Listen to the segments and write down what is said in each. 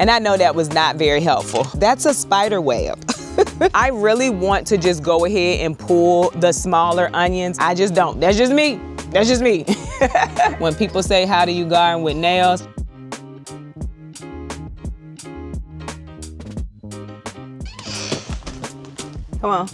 And I know that was not very helpful. That's a spider web. I really want to just go ahead and pull the smaller onions. I just don't. That's just me. That's just me. When people say, how do you garden with nails? Come on.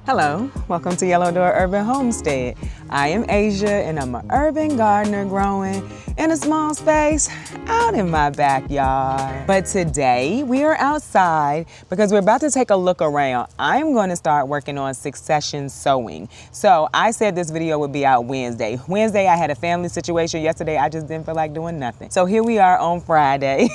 Hello, welcome to Yellow Door Urban Homestead. I am Asia and I'm an urban gardener growing in a small space out in my backyard. But today we are outside because we're about to take a look around. I'm going to start working on succession sowing. So I said this video would be out Wednesday. Wednesday I had a family situation. Yesterday I just didn't feel like doing nothing. So here we are on Friday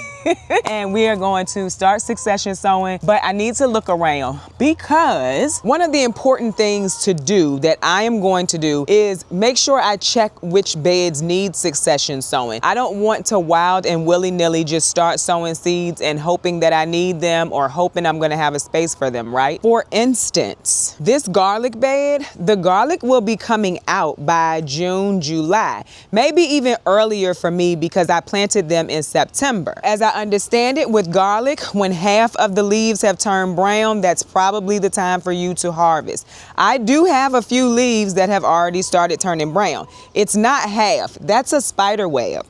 and we are going to start succession sowing, but I need to look around because one of the important things to do that I am going to do is make sure I check which beds need succession sowing. I don't want to wild and willy-nilly just start sowing seeds and hoping that I need them or hoping I'm gonna have a space for them, right? For instance, this garlic bed, the garlic will be coming out by June, July, maybe even earlier for me because I planted them in September. As I understand it, with garlic, when half of the leaves have turned brown, that's probably the time for you to harvest. I do have a few leaves that have already started turning brown. It's not half, that's a spider web.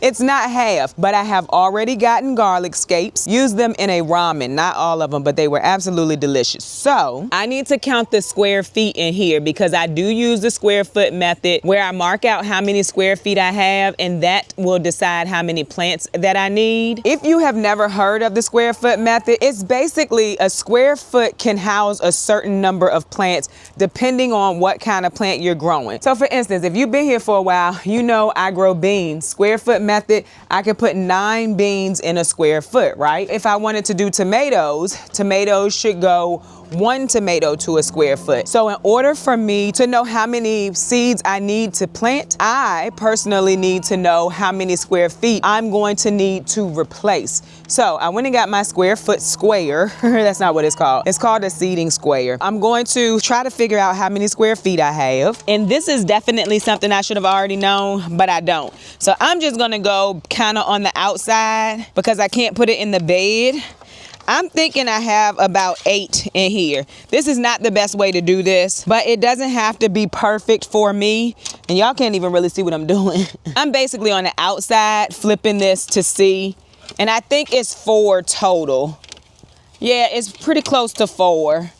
It's not half, but I have already gotten garlic scapes, used them in a ramen, not all of them, but they were absolutely delicious. So I need to count the square feet in here because I do use the square foot method where I mark out how many square feet I have and that will decide how many plants that I need. If you have never heard of the square foot method, it's basically a square foot can house a certain number of plants depending on what kind of plant you're growing. So for instance, if you've been here for a while, you know I grow beans. Square foot method, I could put 9 beans in a square foot, right? If I wanted to do tomatoes, tomatoes should go 1 tomato to a square foot. So in order for me to know how many seeds I need to plant, I personally need to know how many square feet I'm going to need to replace. So I went and got my square foot square. That's not what it's called. It's called a seeding square. I'm going to try to figure out how many square feet I have. And this is definitely something I should have already known, but I don't. So I'm just gonna go kind of on the outside because I can't put it in the bed. I'm thinking I have about 8 in here. This is not the best way to do this, but it doesn't have to be perfect for me. And y'all can't even really see what I'm doing. I'm basically on the outside flipping this to see. And I think it's 4 total. Yeah, it's pretty close to 4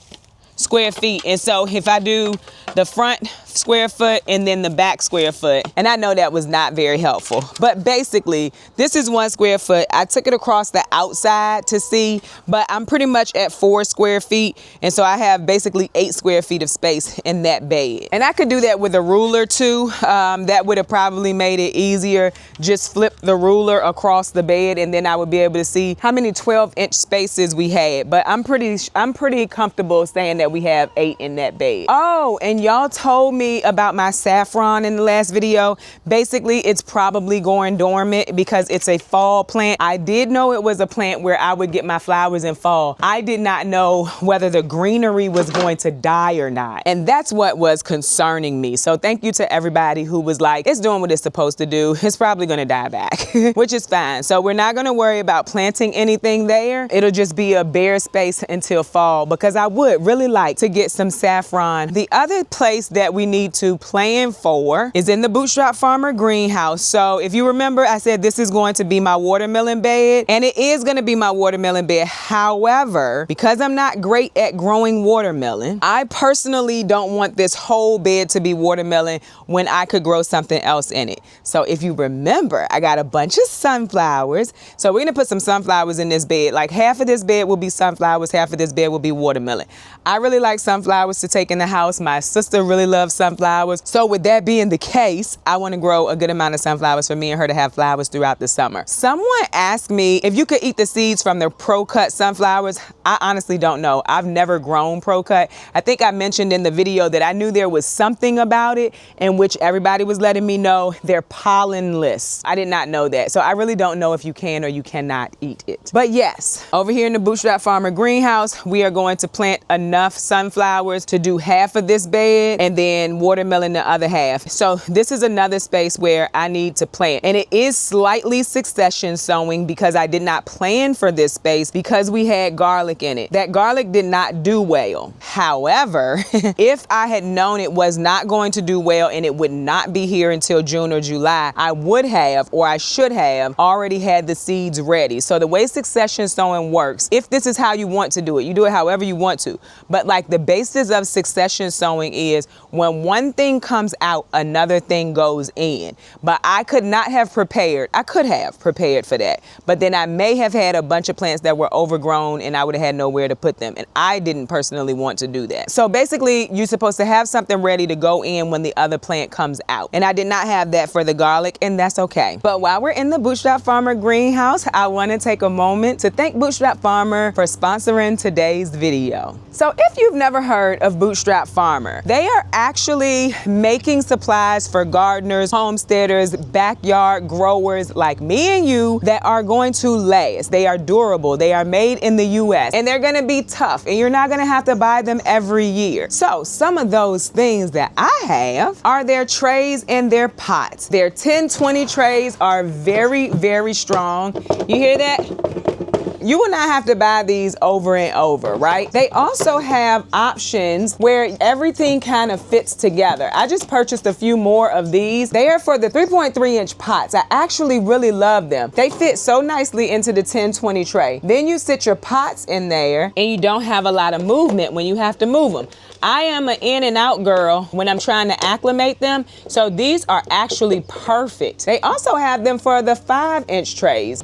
square feet. And so if I do the front square foot and then the back square foot, and I know that was not very helpful, but basically this is 1 square foot. I took it across the outside to see, but I'm pretty much at 4 square feet, and so I have basically 8 square feet of space in that bed. And I could do that with a ruler too. That would have probably made it easier. Just flip the ruler across the bed and then I would be able to see how many 12-inch spaces we had. But I'm pretty comfortable saying that we have 8 in that bed. Oh, and y'all told me about my saffron in the last video. Basically, it's probably going dormant because it's a fall plant. I did know it was a plant where I would get my flowers in fall. I did not know whether the greenery was going to die or not. And that's what was concerning me. So thank you to everybody who was like, it's doing what it's supposed to do. It's probably gonna die back, which is fine. So we're not gonna worry about planting anything there. It'll just be a bare space until fall because I would really like to get some saffron. The other place that we need to plan for is in the Bootstrap Farmer greenhouse. So if you remember, I said this is going to be my watermelon bed, and it is going to be my watermelon bed. However, because I'm not great at growing watermelon, I personally don't want this whole bed to be watermelon when I could grow something else in it. So if you remember, I got a bunch of sunflowers. So we're going to put some sunflowers in this bed. Like half of this bed will be sunflowers, half of this bed will be watermelon. I really like sunflowers to take in the house. My sister sister really loves sunflowers. So with that being the case, I want to grow a good amount of sunflowers for me and her to have flowers throughout the summer. Someone asked me if you could eat the seeds from the pro-cut sunflowers. I honestly don't know. I've never grown pro-cut. I think I mentioned in the video that I knew there was something about it in which everybody was letting me know they're pollenless. I did not know that. So I really don't know if you can or you cannot eat it. But yes, over here in the Bootstrap Farmer greenhouse, we are going to plant enough sunflowers to do half of this bed and then watermelon the other half. So this is another space where I need to plant, and it is slightly succession sowing because I did not plan for this space because we had garlic in it. That garlic did not do well. However, if I had known it was not going to do well and it would not be here until June or July, I would have, or I should have, already had the seeds ready. So the way succession sowing works, if this is how you want to do it, you do it however you want to. But like the basis of succession sowing is when one thing comes out, another thing goes in. But I could not have prepared. I could have prepared for that. But then I may have had a bunch of plants that were overgrown and I would have had nowhere to put them. And I didn't personally want to do that. So basically, you're supposed to have something ready to go in when the other plant comes out. And I did not have that for the garlic, and that's okay. But while we're in the Bootstrap Farmer greenhouse, I want to take a moment to thank Bootstrap Farmer for sponsoring today's video. So if you've never heard of Bootstrap Farmer, they are actually making supplies for gardeners, homesteaders, backyard growers like me and you that are going to last. They are durable. They are made in the US and they're going to be tough, and you're not going to have to buy them every year. So some of those things that I have are their trays and their pots. Their 10-20 trays are very, very strong. You hear that? You will not have to buy these over and over, right? They also have options where everything kind of fits together. I just purchased a few more of these. They are for the 3.3-inch pots. I actually really love them. They fit so nicely into the 10-20 tray. Then you sit your pots in there and you don't have a lot of movement when you have to move them. I am an in and out girl when I'm trying to acclimate them, so these are actually perfect. They also have them for the 5-inch trays.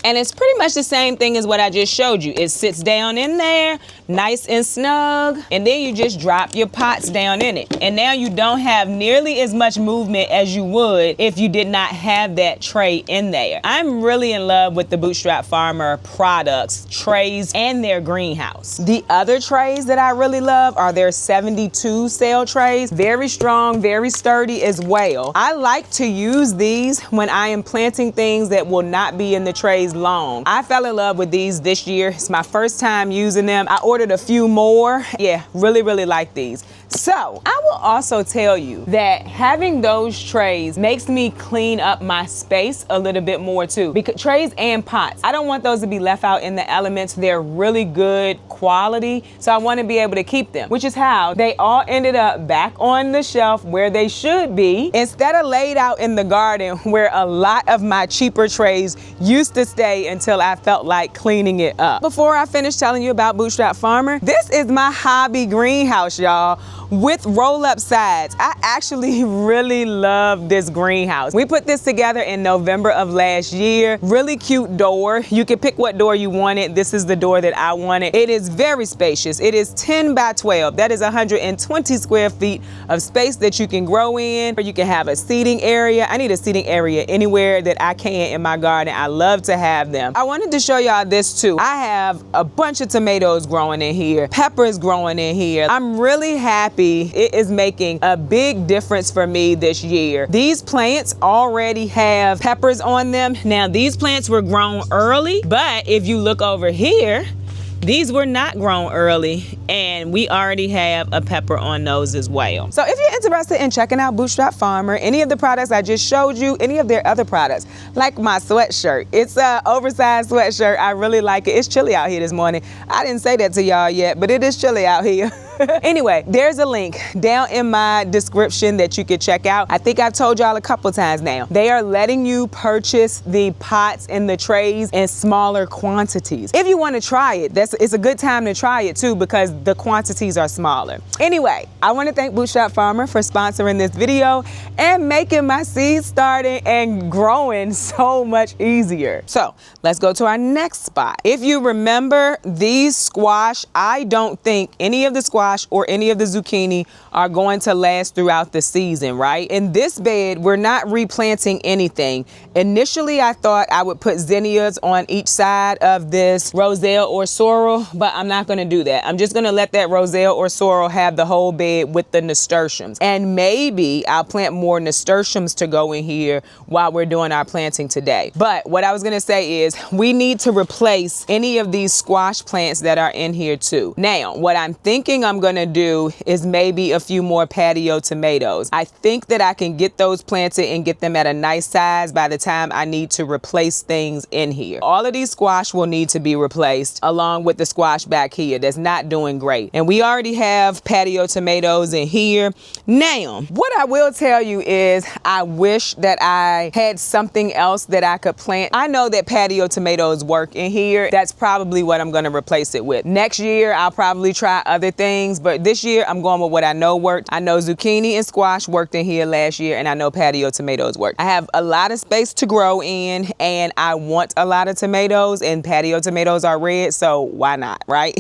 And it's pretty much the same thing as what I just showed you. It sits down in there, nice and snug, and then you just drop your pots down in it. And now you don't have nearly as much movement as you would if you did not have that tray in there. I'm really in love with the Bootstrap Farmer products, trays, and their greenhouse. The other trays that I really love are their 72 cell trays. Very strong, very sturdy as well. I like to use these when I am planting things that will not be in the trays long. I fell in love with these this year. It's my first time using them. I ordered a few more. Yeah, really, really like these. So I will also tell you that having those trays makes me clean up my space a little bit more too. Because trays and pots, I don't want those to be left out in the elements. They're really good quality, so I want to be able to keep them, which is how they all ended up back on the shelf where they should be, instead of laid out in the garden where a lot of my cheaper trays used to stay until I felt like cleaning it up. Before I finish telling you about Bootstrap Farmer, this is my hobby greenhouse, y'all, with roll-up sides. I actually really love this greenhouse. We put this together in November of last year. Really cute door. You can pick what door you wanted. This is the door that I wanted. It is very spacious. It is 10 by 12. That is 120 square feet of space that you can grow in, or you can have a seating area. I need a seating area anywhere that I can in my garden. I love to have them. I wanted to show y'all this too. I have a bunch of tomatoes growing in here, peppers growing in here. I'm really happy. It is making a big difference for me this year. These plants already have peppers on them. Now, these plants were grown early, but if you look over here, these were not grown early, and we already have a pepper on those as well. So if you're interested in checking out Bootstrap Farmer, any of the products I just showed you, any of their other products, like my sweatshirt. It's an oversized sweatshirt. I really like it. It's chilly out here this morning. I didn't say that to y'all yet, but it is chilly out here. Anyway, there's a link down in my description that you could check out. I think I've told y'all a couple times now. They are letting you purchase the pots and the trays in smaller quantities. If you want to try it, it's a good time to try it too, because the quantities are smaller. Anyway, I want to thank Bootstrap Farmer for sponsoring this video and making my seeds starting and growing so much easier. So let's go to our next spot. If you remember these squash, I don't think any of the squash or any of the zucchini are going to last throughout the season, right? In this bed, we're not replanting anything. Initially, I thought I would put zinnias on each side of this roselle or sorrel, but I'm not gonna do that. I'm just gonna let that roselle or sorrel have the whole bed with the nasturtiums. And maybe I'll plant more nasturtiums to go in here while we're doing our planting today. But what I was gonna say is we need to replace any of these squash plants that are in here too. Now, what I'm thinking I'm gonna do is maybe a few more patio tomatoes. I think that I can get those planted and get them at a nice size by the time I need to replace things in here. All of these squash will need to be replaced along with the squash back here that's not doing great. And we already have patio tomatoes in here. Now, what I will tell you is I wish that I had something else that I could plant. I know that patio tomatoes work in here. That's probably what I'm gonna replace it with. Next year, I'll probably try other things, but this year I'm going with what I know worked. I know zucchini and squash worked in here last year, and I know patio tomatoes worked. I have a lot of space to grow in, and I want a lot of tomatoes, and patio tomatoes are red, so why not, right?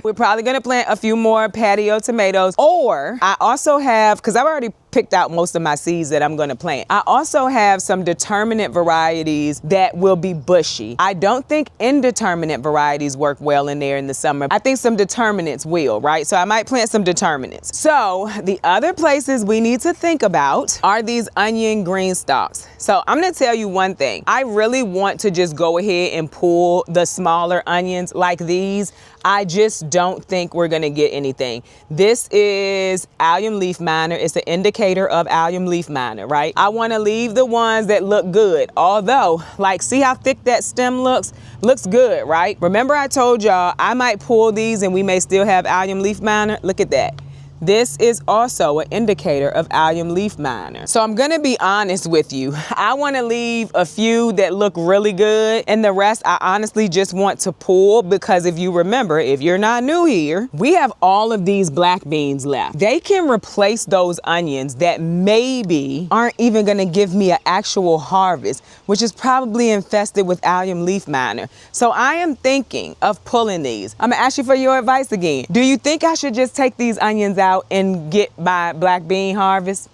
We're probably gonna plant a few more patio tomatoes, or I also have, because I've already picked out most of my seeds that I'm gonna plant. I also have some determinate varieties that will be bushy. I don't think indeterminate varieties work well in there in the summer. I think some determinates will, right? So I might plant some determinates. So the other places we need to think about are these onion green stalks. So I'm gonna tell you one thing. I really want to just go ahead and pull the smaller onions like these. I just don't think we're gonna get anything. This is allium leaf miner. It's an indicator of allium leaf miner, right? I wanna leave the ones that look good. Although, like, see how thick that stem looks? Looks good, right? Remember I told y'all I might pull these and we may still have allium leaf miner? Look at that. This is also an indicator of allium leaf miner. So I'm gonna be honest with you. I wanna leave a few that look really good, and the rest I honestly just want to pull, because if you remember, if you're not new here, we have all of these black beans left. They can replace those onions that maybe aren't even gonna give me an actual harvest, which is probably infested with allium leaf miner. So I am thinking of pulling these. I'm gonna ask you for your advice again. Do you think I should just take these onions out and get my black bean harvest?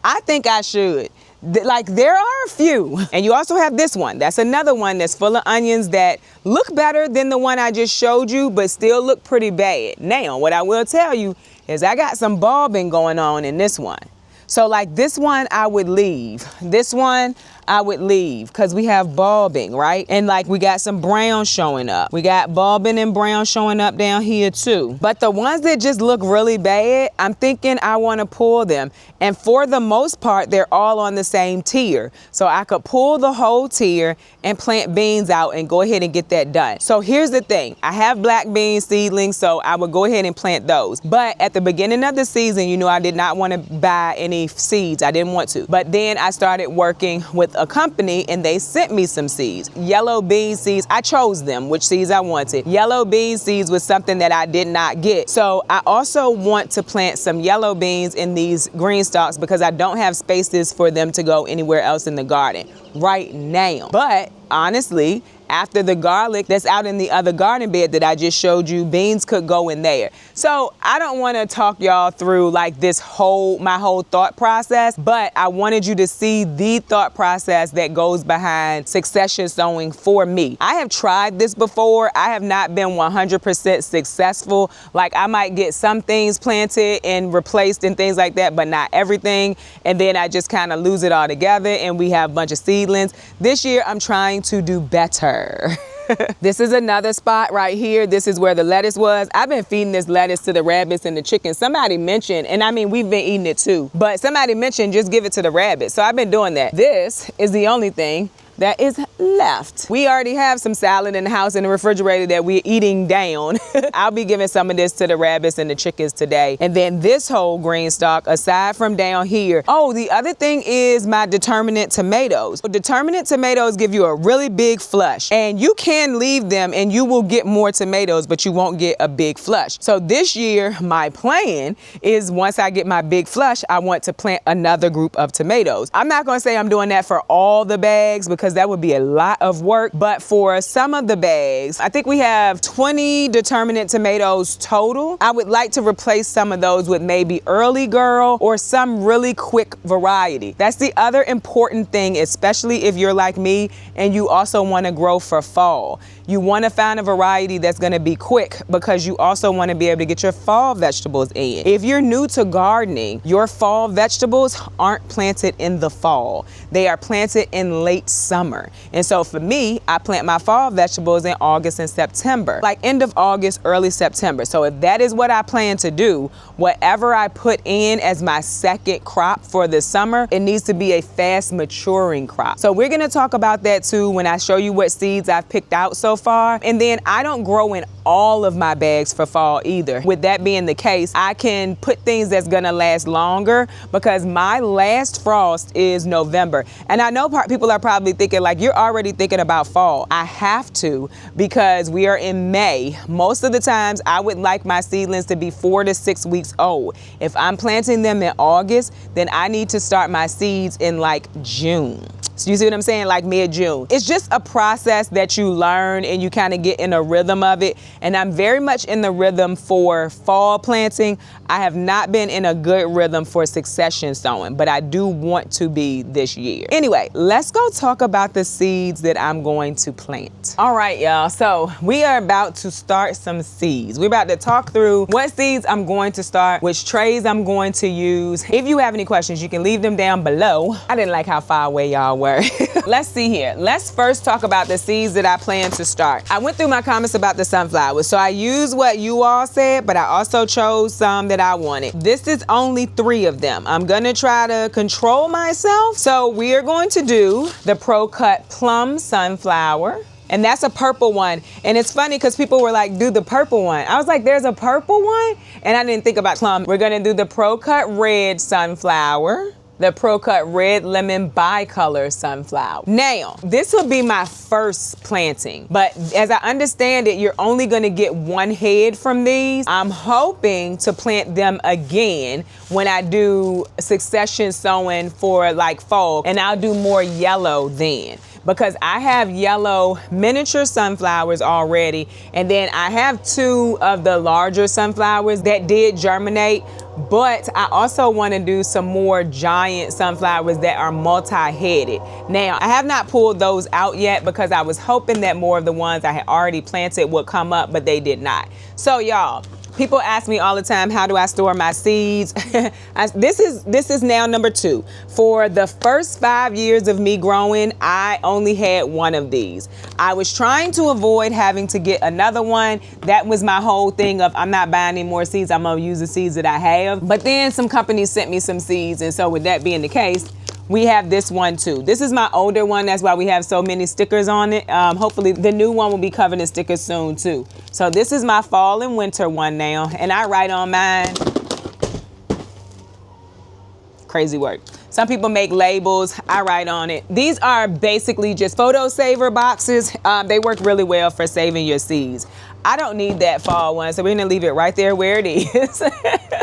I think I should. Like, there are a few. And you also have this one. That's another one that's full of onions that look better than the one I just showed you, but still look pretty bad. Now, what I will tell you is I got some bulbing going on in this one. So like this one I would leave. This one I would leave because we have bulbing, right? And like we got some brown showing up. We got bulbing and brown showing up down here too. But the ones that just look really bad, I'm thinking I want to pull them. And for the most part, they're all on the same tier. So I could pull the whole tier and plant beans out and go ahead and get that done. So here's the thing. I have black bean seedlings, so I would go ahead and plant those. But at the beginning of the season, you know, I did not want to buy any seeds. I didn't want to. But then I started working with a company and they sent me some seeds. Yellow bean seeds. I chose them, which seeds I wanted. Yellow bean seeds was something that I did not get. So I also want to plant some yellow beans in these green stalks because I don't have spaces for them to go anywhere else in the garden right now. But honestly, after the garlic that's out in the other garden bed that I just showed you, beans could go in there. So I don't want to talk y'all through like my whole thought process, but I wanted you to see the thought process that goes behind succession sowing for me. I have tried this before. I have not been 100% successful. Like I might get some things planted and replaced and things like that, but not everything. And then I just kind of lose it all together and we have a bunch of seedlings. This year I'm trying to do better. This is another spot right here. This is where the lettuce was. I've been feeding this lettuce to the rabbits and the chickens. Somebody mentioned, and I mean, we've been eating it too, but somebody mentioned just give it to the rabbits. So I've been doing that. This is the only thing that is left. We already have some salad in the house in the refrigerator that we're eating down. I'll be giving some of this to the rabbits and the chickens today. And then this whole green stalk, aside from down here. Oh, the other thing is my determinate tomatoes. Determinate tomatoes give you a really big flush, and you can leave them and you will get more tomatoes, but you won't get a big flush. So this year, my plan is once I get my big flush, I want to plant another group of tomatoes. I'm not gonna say I'm doing that for all the bags because that would be a lot of work, but for some of the bags, I think we have 20 determinate tomatoes total. I would like to replace some of those with maybe early girl or some really quick variety. That's the other important thing, especially if you're like me and you also want to grow for fall. You want to find a variety that's going to be quick because you also want to be able to get your fall vegetables in. If you're new to gardening, your fall vegetables aren't planted in the fall. They are planted in late summer. And so for me, I plant my fall vegetables in August and September, like end of August, early September. So if that is what I plan to do, whatever I put in as my second crop for the summer, it needs to be a fast maturing crop. So we're going to talk about that too when I show you what seeds I've picked out so far. And then I don't grow in all of my bags for fall either. With that being the case, I can put things that's gonna last longer because my last frost is November. And I know people are probably thinking like, you're already thinking about fall. I have to because we are in May. Most of the times I would like my seedlings to be 4 to 6 weeks old. If I'm planting them in August, then I need to start my seeds in like June. So you see what I'm saying? Like mid-June. It's just a process that you learn and you kind of get in a rhythm of it. And I'm very much in the rhythm for fall planting. I have not been in a good rhythm for succession sowing, but I do want to be this year. Anyway, let's go talk about the seeds that I'm going to plant. All right, y'all. So we are about to start some seeds. We're about to talk through what seeds I'm going to start, which trays I'm going to use. If you have any questions, you can leave them down below. I didn't like how far away y'all were. Let's see here. Let's first talk about the seeds that I plan to start. I went through my comments about the sunflowers. So I used what you all said, but I also chose some that I wanted. This is only 3 of them. I'm gonna try to control myself. So we are going to do the Pro Cut Plum Sunflower. And that's a purple one. And it's funny because people were like, do the purple one. I was like, there's a purple one? And I didn't think about plum. We're gonna do the Pro Cut Red Sunflower, the Pro Cut Red Lemon Bicolor Sunflower. Now, this will be my first planting, but as I understand it, you're only gonna get 1 head from these. I'm hoping to plant them again when I do succession sowing for like fall, and I'll do more yellow then. Because I have yellow miniature sunflowers already, and then I have 2 of the larger sunflowers that did germinate, but I also want to do some more giant sunflowers that are multi-headed. Now, I have not pulled those out yet because I was hoping that more of the ones I had already planted would come up, but they did not. So y'all, people ask me all the time, how do I store my seeds? This is now number 2. For the first 5 years of me growing, I only had 1 of these. I was trying to avoid having to get another one. That was my whole thing of, I'm not buying any more seeds. I'm gonna use the seeds that I have. But then some companies sent me some seeds. And so with that being the case, we have this one too. This is my older one. That's why we have so many stickers on it. Hopefully the new one will be covered in stickers soon too. So this is my fall and winter one now. And I write on mine. Crazy work. Some people make labels. I write on it. These are basically just photo saver boxes. They work really well for saving your seeds. I don't need that fall one, so we're gonna leave it right there where it is.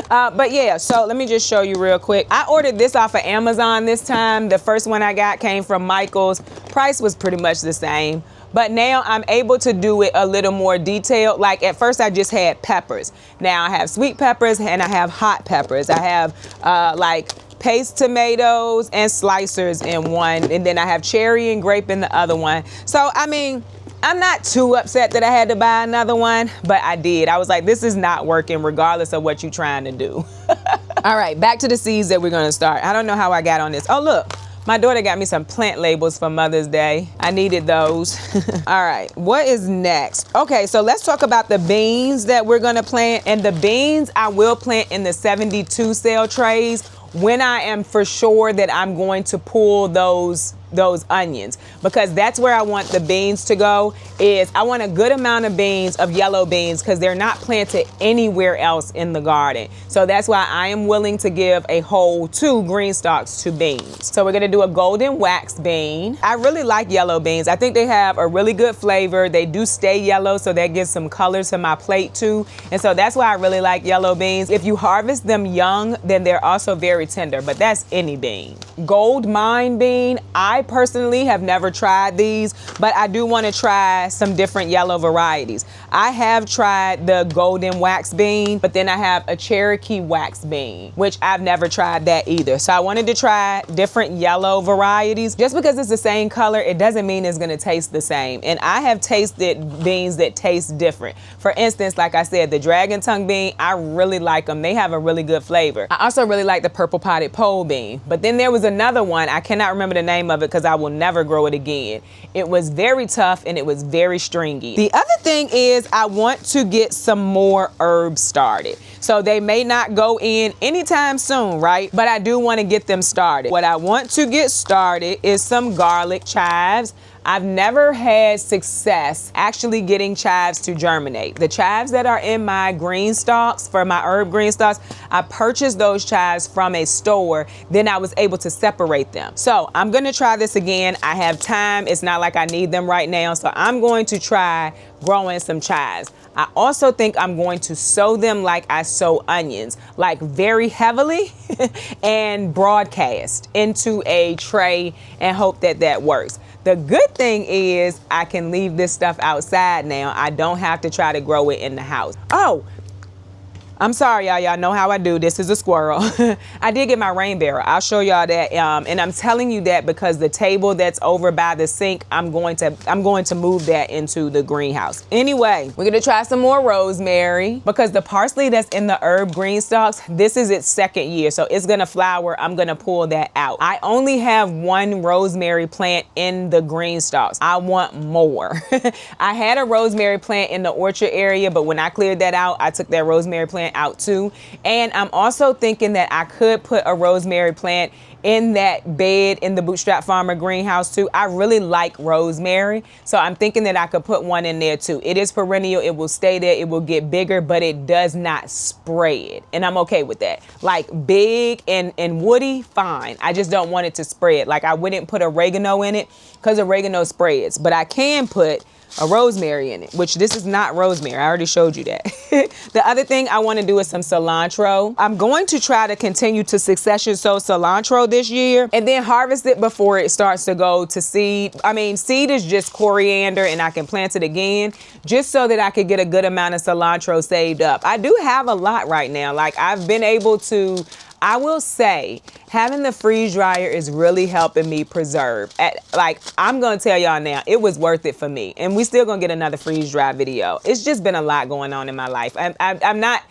But yeah, so let me just show you real quick. I ordered this off of Amazon this time. The first one I got came from Michael's. Price was pretty much the same. But now I'm able to do it a little more detailed. Like at first I just had peppers. Now I have sweet peppers and I have hot peppers. I have like paste tomatoes and slicers in one. And then I have cherry and grape in the other one. So, I mean, I'm not too upset that I had to buy another one, but I did. I was like, this is not working regardless of what you're trying to do. All right, back to the seeds that we're gonna start. I don't know how I got on this. Oh, look. My daughter got me some plant labels for Mother's Day. I needed those. All right, what is next? Okay, so let's talk about the beans that we're gonna plant. And the beans I will plant in the 72 cell trays when I am for sure that I'm going to pull those those onions, because that's where I want the beans to go. Is I want a good amount of beans, of yellow beans, because they're not planted anywhere else in the garden. So that's why I am willing to give a whole 2 green stalks to beans. So we're gonna do a golden wax bean. I really like yellow beans. I think they have a really good flavor. They do stay yellow, so that gives some color to my plate too. And so that's why I really like yellow beans. If you harvest them young, then they're also very tender, but that's any bean. Gold mine bean, I personally have never tried these, but I do want to try some different yellow varieties. I have tried the golden wax bean, but then I have a Cherokee wax bean, which I've never tried that either. So I wanted to try different yellow varieties. Just because it's the same color, it doesn't mean it's going to taste the same. And I have tasted beans that taste different. For instance, like I said, the dragon tongue bean, I really like them. They have a really good flavor. I also really like the purple potted pole bean. But then there was another one, I cannot remember the name of it because I will never grow it again. It was very tough and it was very stringy. The other thing is I want to get some more herbs started. So they may not go in anytime soon, right? But I do want to get them started. What I want to get started is some garlic chives. I've never had success actually getting chives to germinate. The chives that are in my green stalks, for my herb green stalks, I purchased those chives from a store. Then I was able to separate them. So I'm gonna try this again. I have time. It's not like I need them right now. So I'm going to try growing some chives. I also think I'm going to sow them like I sow onions, like very heavily and broadcast into a tray and hope that that works. The good thing is I can leave this stuff outside now. I don't have to try to grow it in the house. Oh, I'm sorry, y'all. Y'all know how I do. This is a squirrel. I did get my rain barrel. I'll show y'all that. And I'm telling you that because the table that's over by the sink, I'm going to move that into the greenhouse. Anyway, we're gonna try some more rosemary because the parsley that's in the herb green stalks, this is its 2nd year, so it's gonna flower. I'm gonna pull that out. I only have 1 rosemary plant in the green stalks. I want more. I had a rosemary plant in the orchard area, but when I cleared that out, I took that rosemary plant out too. And I'm also thinking that I could put a rosemary plant in that bed in the Bootstrap Farmer greenhouse too. I really like rosemary, so I'm thinking that I could put one in there too. It is perennial, it will stay there, it will get bigger, but it does not spread, and I'm okay with that. Like big and woody, fine. I just don't want it to spread. Like I wouldn't put oregano in it because oregano spreads, but I can put a rosemary in it, which this is not rosemary. I already showed you that. The other thing I want to do is some cilantro. I'm going to try to continue to succession sow cilantro this year and then harvest it before it starts to go to seed. I mean, seed is just coriander and I can plant it again just so that I could get a good amount of cilantro saved up. I do have a lot right now. Like I've been able to, I will say, having the freeze dryer is really helping me preserve. Like, I'm gonna tell y'all now, it was worth it for me. And we still gonna get another freeze dry video. It's just been a lot going on in my life. I'm not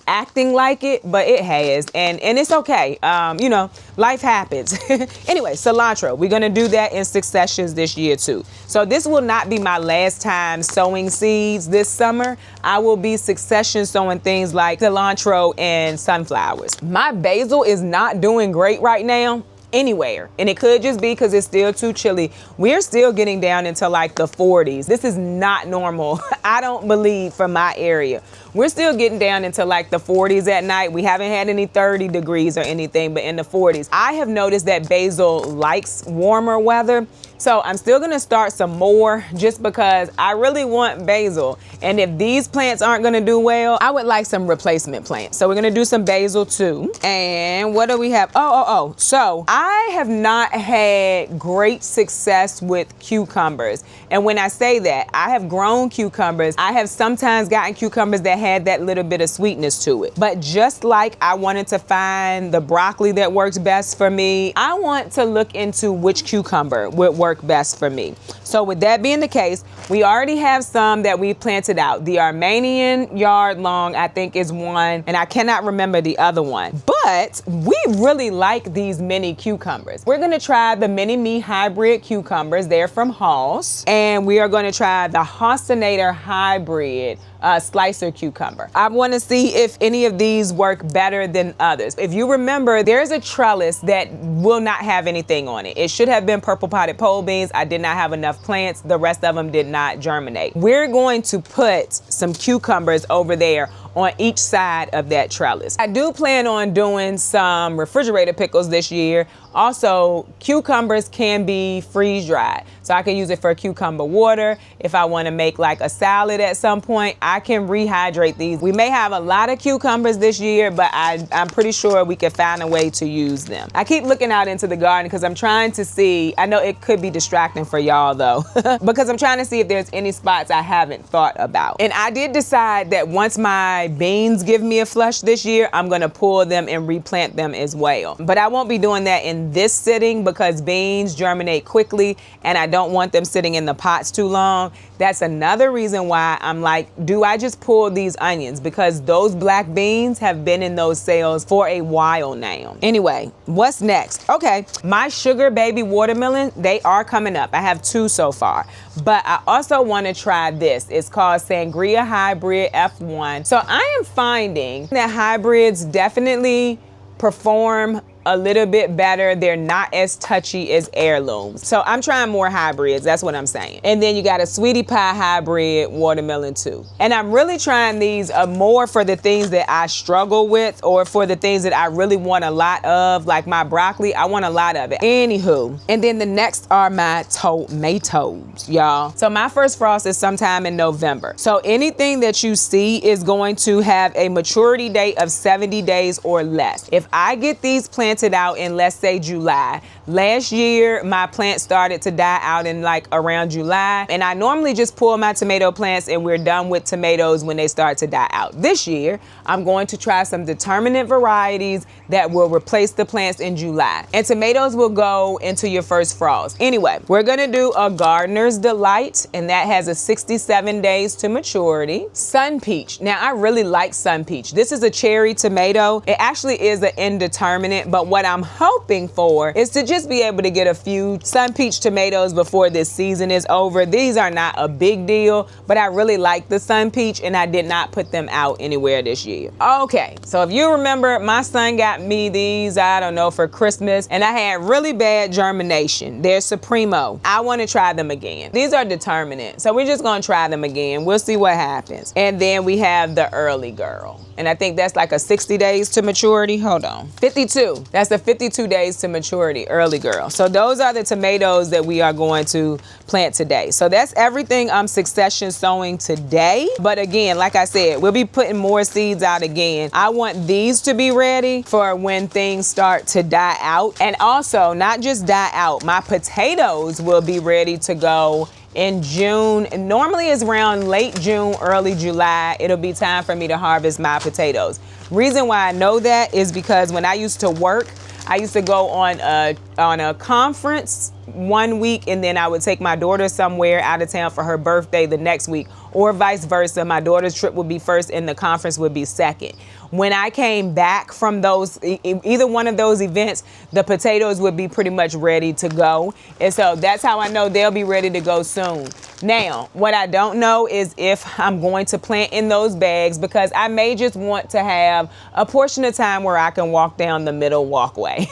acting like it, but it has, and it's okay. You know, life happens. Anyway, cilantro, we're gonna do that in successions this year too. So this will not be my last time sowing seeds this summer. I will be succession sowing things like cilantro and sunflowers. My basil is not doing great right now anywhere, and it could just be because it's still too chilly. We're still getting down into like the 40s. This is not normal. I don't believe, for my area. We're still getting down into like the 40s at night. We haven't had any 30 degrees or anything, but in the 40s. I have noticed that basil likes warmer weather. So I'm still gonna start some more just because I really want basil. And if these plants aren't gonna do well, I would like some replacement plants. So we're gonna do some basil too. And what do we have? Oh. So I have not had great success with cucumbers. And when I say that, I have grown cucumbers. I have sometimes gotten cucumbers that had that little bit of sweetness to it. But just like I wanted to find the broccoli that works best for me, I want to look into which cucumber would work work best for me. So with that being the case, we already have some that we planted out. The Armenian yard long, I think, is one, and I cannot remember the other one. But we really like these mini cucumbers. We're gonna try the Mini Me hybrid cucumbers. They're from Halls. And we are gonna try the Hostinator hybrid slicer cucumber. I want to see if any of these work better than others. If you remember, there's a trellis that will not have anything on it. It should have been purple potted pole beans. I did not have enough plants. The rest of them did not germinate. We're going to put some cucumbers over there on each side of that trellis. I do plan on doing some refrigerator pickles this year. Also, cucumbers can be freeze dried. So I can use it for cucumber water. If I want to make like a salad at some point, I can rehydrate these. We may have a lot of cucumbers this year, but I'm pretty sure we can find a way to use them. I keep looking out into the garden because I'm trying to see, I know it could be distracting for y'all though, because I'm trying to see if there's any spots I haven't thought about. And I did decide that once my beans give me a flush this year, I'm gonna pull them and replant them as well. But I won't be doing that in this sitting because beans germinate quickly and I don't want them sitting in the pots too long. That's another reason why I'm like, do I just pull these onions? Because those black beans have been in those cells for a while now. Anyway, what's next? Okay, my sugar baby watermelon, they are coming up. I have 2 so far, but I also want to try this. It's called Sangria Hybrid F1. So I am finding that hybrids definitely perform a little bit better. They're not as touchy as heirlooms. So I'm trying more hybrids, that's what I'm saying. And then you got a Sweetie Pie hybrid watermelon too. And I'm really trying these more for the things that I struggle with or for the things that I really want a lot of, like my broccoli, I want a lot of it. Anywho, and then the next are my tomatoes, y'all. So my first frost is sometime in November. So anything that you see is going to have a maturity date of 70 days or less. If I get these planted out in, let's say, July. Last year, my plant started to die out in like around July. And I normally just pull my tomato plants and we're done with tomatoes when they start to die out. This year, I'm going to try some determinate varieties that will replace the plants in July. And tomatoes will go into your first frost. Anyway, we're gonna do a Gardener's Delight, and that has a 67 days to maturity. Sun Peach. Now, I really like Sun Peach. This is a cherry tomato. It actually is an indeterminate, but what I'm hoping for is to just be able to get a few Sun Peach tomatoes before this season is over. These are not a big deal, but I really like the Sun Peach and I did not put them out anywhere this year. Okay, so if you remember, my son got me these, I don't know, for Christmas, and I had really bad germination. They're Supremo. I want to try them again. These are determinate, so we're just gonna try them again. We'll see what happens. And then we have the Early Girl. And I think that's like a 60 days to maturity. Hold on. 52. That's the 52 days to maturity, Early Girl. So those are the tomatoes that we are going to plant today. So that's everything I'm succession sowing today. But again, like I said, we'll be putting more seeds out again. I want these to be ready for when things start to die out. And also, not just die out, my potatoes will be ready to go in June. Normally it's around late June, early July. It'll be time for me to harvest my potatoes. Reason why I know that is because when I used to work, I used to go on a conference one week and then I would take my daughter somewhere out of town for her birthday the next week, or vice versa. My daughter's trip would be first and the conference would be second. When I came back from those, either one of those events, the potatoes would be pretty much ready to go. And so that's how I know they'll be ready to go soon. Now, what I don't know is if I'm going to plant in those bags, because I may just want to have a portion of time where I can walk down the middle walkway.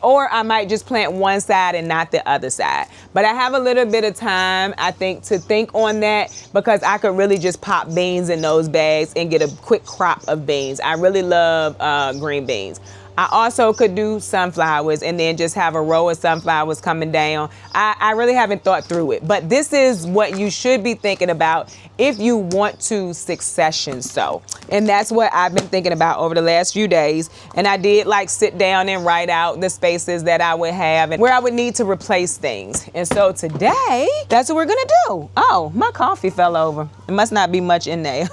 Or I might just plant one side and not the other side. But I have a little bit of time, I think, to think on that, because I could really just pop beans in those bags and get a quick crop of beans. I really love green beans. I also could do sunflowers and then just have a row of sunflowers coming down. I really haven't thought through it, but this is what you should be thinking about if you want to succession sow. And that's what I've been thinking about over the last few days. And I did like sit down and write out the spaces that I would have and where I would need to replace things. And so today, that's what we're gonna do. Oh, my coffee fell over. It must not be much in there.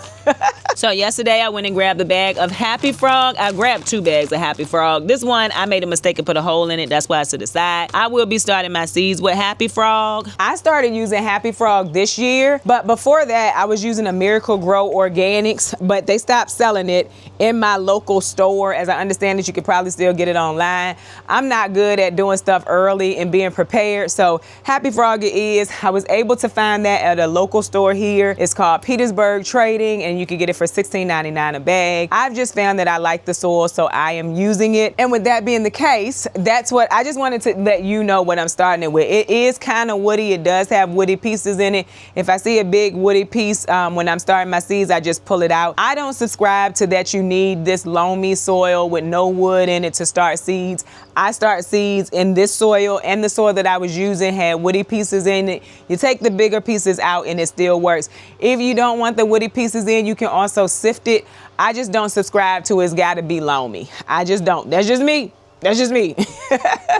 So yesterday I went and grabbed a bag of Happy Frog. I grabbed 2 bags of Happy Frog. This one, I made a mistake and put a hole in it. That's why it's to the side. I will be starting my seeds with Happy Frog. I started using Happy Frog this year, but before that, I was using a Miracle Grow Organics, but they stopped selling it in my local store. As I understand it, you could probably still get it online. I'm not good at doing stuff early and being prepared, so Happy Frog it is. I was able to find that at a local store here. It's called Petersburg Trading, and you can get it for $16.99 a bag. I've just found that I like the soil, so I am using it. And with that being the case, that's what I just wanted to let you know what I'm starting it with. It is kind of woody. It does have woody pieces in it. If I see a big woody piece when I'm starting my seeds, I just pull it out. I don't subscribe to that you need this loamy soil with no wood in it to start seeds. I start seeds in this soil, and the soil that I was using had woody pieces in it. You take the bigger pieces out and it still works. If you don't want the woody pieces in, you can also sift it. I just don't subscribe to it's gotta be loamy. I just don't. That's just me. That's just me.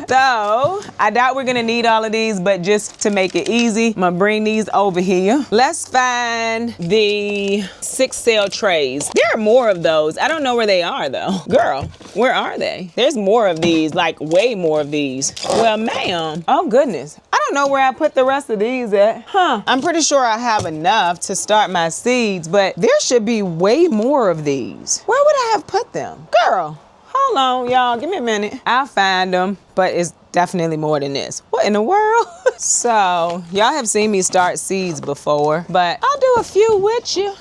So, I doubt we're gonna need all of these, but just to make it easy, I'm gonna bring these over here. Let's find the 6-cell trays. There are more of those. I don't know where they are though. Girl, where are they? There's more of these, like way more of these. Well, ma'am. Oh goodness. I don't know where I put the rest of these at. I'm pretty sure I have enough to start my seeds, but there should be way more of these. Where would I have put them? Girl. Hold on, y'all. Give me a minute. I'll find them, but it's definitely more than this. What in the world? So, y'all have seen me start seeds before, but I'll do a few with you.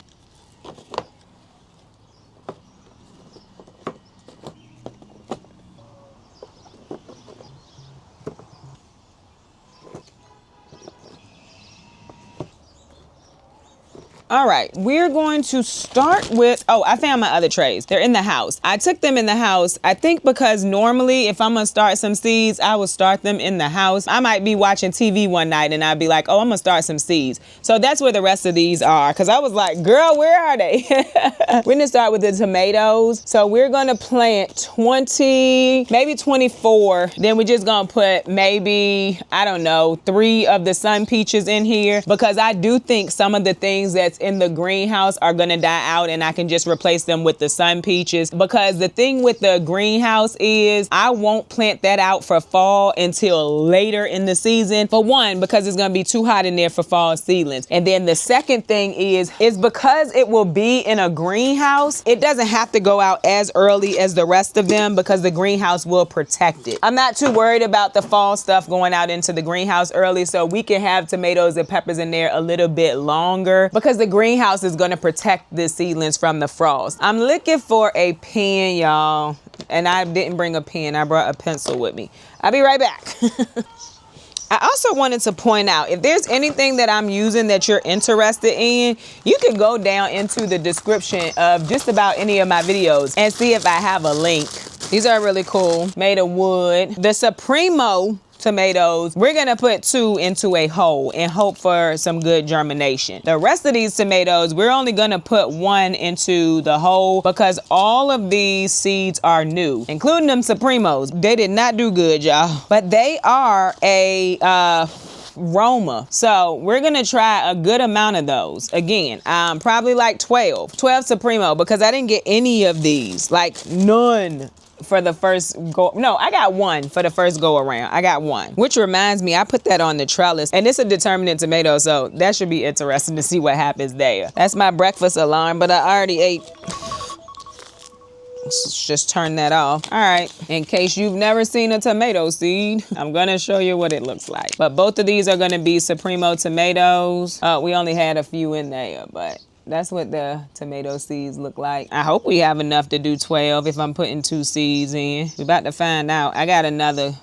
All right, we're going to start with, oh, I found my other trays. They're in the house. I took them in the house, I think because normally if I'm gonna start some seeds, I will start them in the house. I might be watching TV one night and I'd be like, oh, I'm gonna start some seeds. So that's where the rest of these are, because I was like, girl, where are they? We're gonna start with the tomatoes. So we're gonna plant 20, maybe 24. Then we're just gonna put maybe, I don't know, 3 of the sun peaches in here, because I do think some of the things that's in the greenhouse are gonna die out and I can just replace them with the sun peaches. Because the thing with the greenhouse is I won't plant that out for fall until later in the season. For one, because it's gonna be too hot in there for fall seedlings. And then the second thing is because it will be in a greenhouse, it doesn't have to go out as early as the rest of them because the greenhouse will protect it. I'm not too worried about the fall stuff going out into the greenhouse early, so we can have tomatoes and peppers in there a little bit longer because the greenhouse is going to protect the seedlings from the frost. I'm looking for a pen, y'all, and I didn't bring a pen. I brought a pencil with me. I'll be right back. I also wanted to point out, if there's anything that I'm using that you're interested in, you can go down into the description of just about any of my videos and see if I have a link. These are really cool, made of wood. The Supremo tomatoes, we're gonna put 2 into a hole and hope for some good germination. The rest of these tomatoes, we're only gonna put 1 into the hole because all of these seeds are new, including them Supremos. They did not do good, y'all, but they are a Roma. So we're gonna try a good amount of those. Again, probably like 12 Supremo, because I didn't get any of these, like none. For the first go, no, I got 1 for the first go around. I got 1, which reminds me, I put that on the trellis, and it's a determinate tomato, so that should be interesting to see what happens there. That's my breakfast alarm, but I already ate. Let's just turn that off. All right, in case you've never seen a tomato seed, I'm gonna show you what it looks like. But both of these are gonna be Supremo tomatoes. We only had a few in there, but that's what the tomato seeds look like. I hope we have enough to do 12 if I'm putting 2 seeds in. We're about to find out. I got another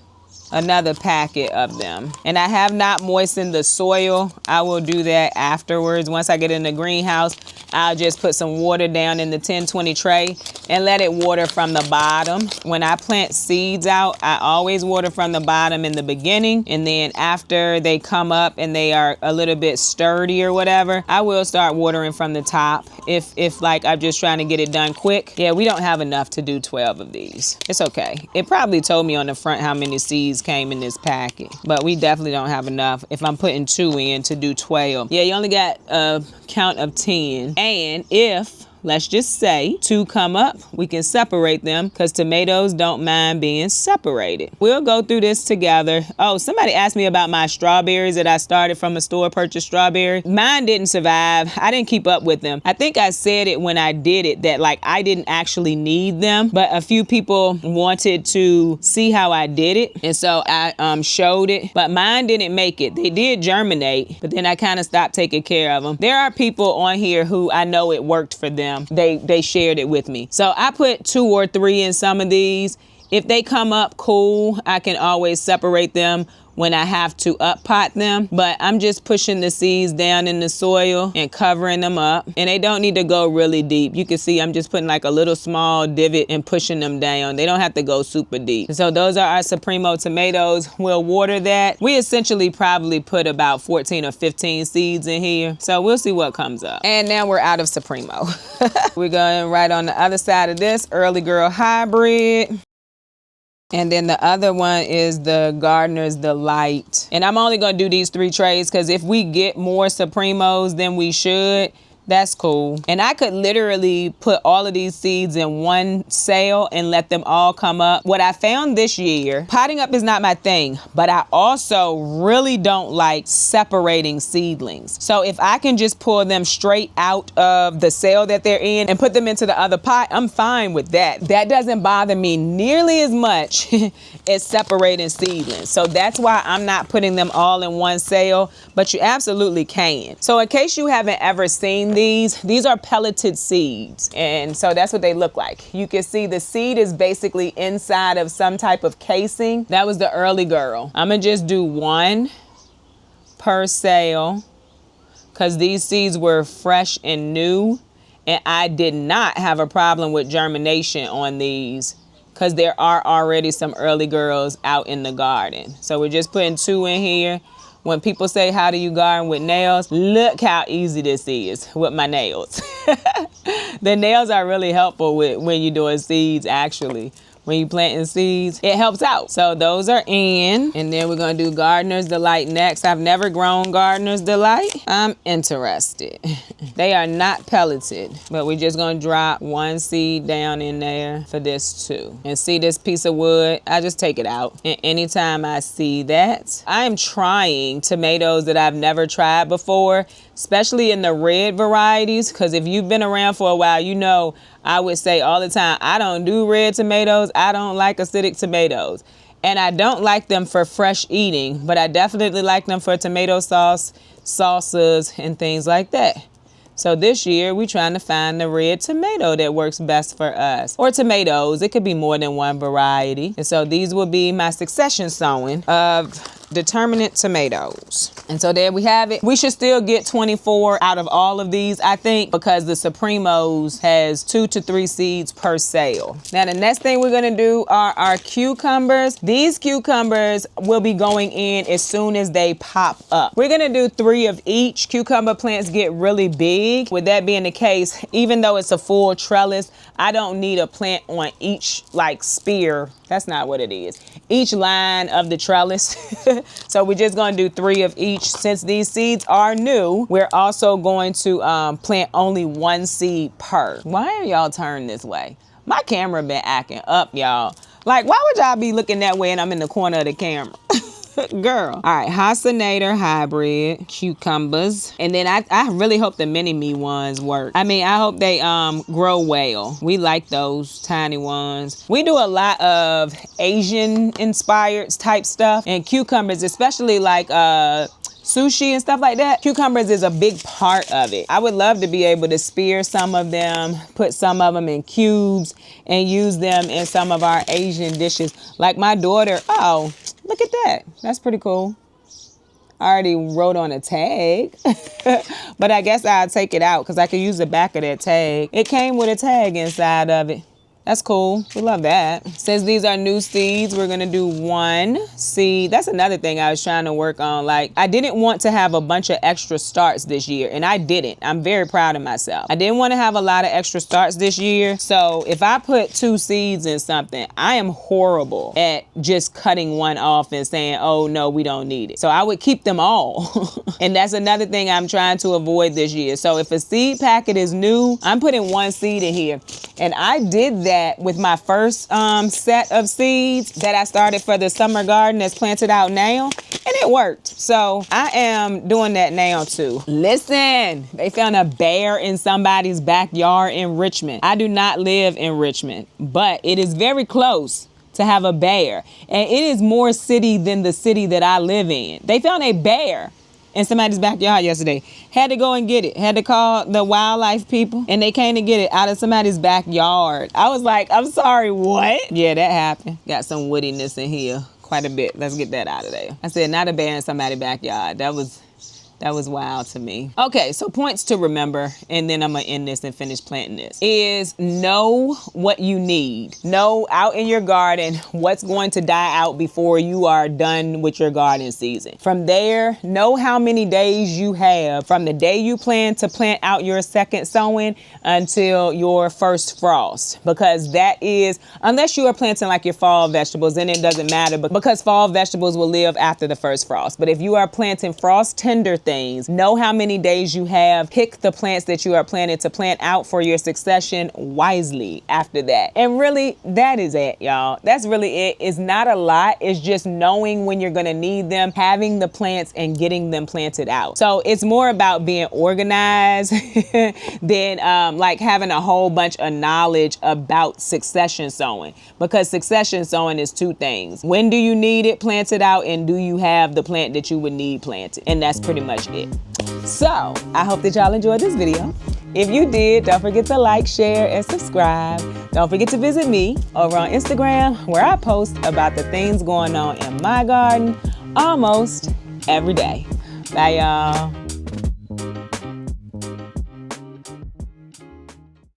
packet of them. And I have not moistened the soil. I will do that afterwards. Once I get in the greenhouse, I'll just put some water down in the 10-20 tray and let it water from the bottom. When I plant seeds out, I always water from the bottom in the beginning. And then after they come up and they are a little bit sturdy or whatever, I will start watering from the top. If like I'm just trying to get it done quick. Yeah, we don't have enough to do 12 of these. It's okay. It probably told me on the front how many seeds came in this packet, but we definitely don't have enough if I'm putting 2 in to do 12. Yeah, you only got a count of 10. And if let's just say 2 come up, we can separate them because tomatoes don't mind being separated. We'll go through this together. Oh, somebody asked me about my strawberries that I started from a store purchased strawberry. Mine didn't survive. I didn't keep up with them. I think I said it when I did it that like I didn't actually need them, but a few people wanted to see how I did it. And so I showed it, but mine didn't make it. They did germinate, but then I kind of stopped taking care of them. There are people on here who I know it worked for them. They shared it with me. So I put 2 or 3 in some of these. If they come up, cool. I can always separate them when I have to up pot them, but I'm just pushing the seeds down in the soil and covering them up, and they don't need to go really deep. You can see I'm just putting like a little small divot and pushing them down. They don't have to go super deep. So those are our Supremo tomatoes. We'll water that. We essentially probably put about 14 or 15 seeds in here, so we'll see what comes up. And now we're out of Supremo. We're going right on the other side of this, Early Girl Hybrid. And then the other one is the Gardener's Delight. And I'm only gonna do these 3 trays because if we get more Supremos than we should, that's cool. And I could literally put all of these seeds in one sale and let them all come up. What I found this year, potting up is not my thing, but I also really don't like separating seedlings. So if I can just pull them straight out of the sale that they're in and put them into the other pot, I'm fine with that. That doesn't bother me nearly as much as separating seedlings. So that's why I'm not putting them all in one sale, but you absolutely can. So in case you haven't ever seen these are pelleted seeds, and so that's what they look like. You can see the seed is basically inside of some type of casing. That was the Early Girl. I'm gonna just do 1 per sale because these seeds were fresh and new, and I did not have a problem with germination on these because there are already some Early Girls out in the garden. So we're just putting 2 in here. When people say, how do you garden with nails? Look how easy this is with my nails. The nails are really helpful with when you're doing seeds, actually. When you're planting seeds, it helps out. So those are in. And then we're gonna do Gardener's Delight next. I've never grown Gardener's Delight. I'm interested. They are not pelleted, but we're just gonna drop 1 seed down in there for this too. And see this piece of wood? I just take it out. And anytime I see that, I am trying tomatoes that I've never tried before, especially in the red varieties, because if you've been around for a while, you know I would say all the time, I don't do red tomatoes. I don't like acidic tomatoes. And I don't like them for fresh eating, but I definitely like them for tomato sauce, salsas, and things like that. So this year, we're trying to find the red tomato that works best for us. Or tomatoes, it could be more than one variety. And so these will be my succession sowing of determinate tomatoes. And so there we have it. We should still get 24 out of all of these, I think, because the Supremos has 2 to 3 seeds per sale. Now the next thing we're gonna do are our cucumbers. These cucumbers will be going in as soon as they pop up. We're gonna do 3 of each. Cucumber plants get really big. With that being the case, even though it's a full trellis, I don't need a plant on each like spear. That's not what it is. Each line of the trellis. So we're just gonna do 3 of each. Since these seeds are new, we're also going to plant only 1 seed per. Why are y'all turned this way? My camera been acting up, y'all. Like, why would y'all be looking that way and I'm in the corner of the camera? Girl. All right, Hosinator hybrid cucumbers. And then I really hope the mini-me ones work. I mean, I hope they grow well. We like those tiny ones. We do a lot of Asian inspired type stuff, and cucumbers, especially like sushi and stuff like that, cucumbers is a big part of it. I would love to be able to spear some of them, put some of them in cubes, and use them in some of our Asian dishes. Like my daughter, oh, look at that. That's pretty cool. I already wrote on a tag, but I guess I'll take it out because I could use the back of that tag. It came with a tag inside of it. That's cool. We love that. Since these are new seeds, we're gonna do 1 seed. That's another thing I was trying to work on. Like, I didn't want to have a bunch of extra starts this year, and I didn't. I'm very proud of myself. I didn't want to have a lot of extra starts this year. So if I put 2 seeds in something, I am horrible at just cutting one off and saying, oh no, we don't need it. So I would keep them all. And that's another thing I'm trying to avoid this year. So if a seed packet is new, I'm putting 1 seed in here. And I did that with my first set of seeds that I started for the summer garden that's planted out now, and it worked. So I am doing that now too. Listen, they found a bear in somebody's backyard in Richmond. I do not live in Richmond, but it is very close to have a bear. And it is more city than the city that I live in. They found a bear in somebody's backyard yesterday. Had to go and get it. Had to call the wildlife people, and they came to get it out of somebody's backyard. I was like, I'm sorry, what? Yeah, that happened. Got some woodiness in here quite a bit. Let's get that out of there. I said, not a bear in somebody's backyard. That was wild to me. Okay, so points to remember, and then I'm gonna end this and finish planting this, is know what you need. Know out in your garden what's going to die out before you are done with your garden season. From there, know how many days you have from the day you plan to plant out your second sowing until your first frost. Because that is, unless you are planting like your fall vegetables, then it doesn't matter, but because fall vegetables will live after the first frost. But if you are planting frost tender things, know how many days you have. Pick the plants that you are planning to plant out for your succession wisely after that. And really, that is it, y'all. That's really it. It's not a lot. It's just knowing when you're gonna need them, having the plants, and getting them planted out. So it's more about being organized than like having a whole bunch of knowledge about succession sowing. Because succession sowing is 2 things. When do you need it planted out, and do you have the plant that you would need planted? And that's pretty much it. So I hope that y'all enjoyed this video. If you did, don't forget to like, share, and subscribe. Don't forget to visit me over on Instagram, where I post about the things going on in my garden almost every day. Bye, y'all.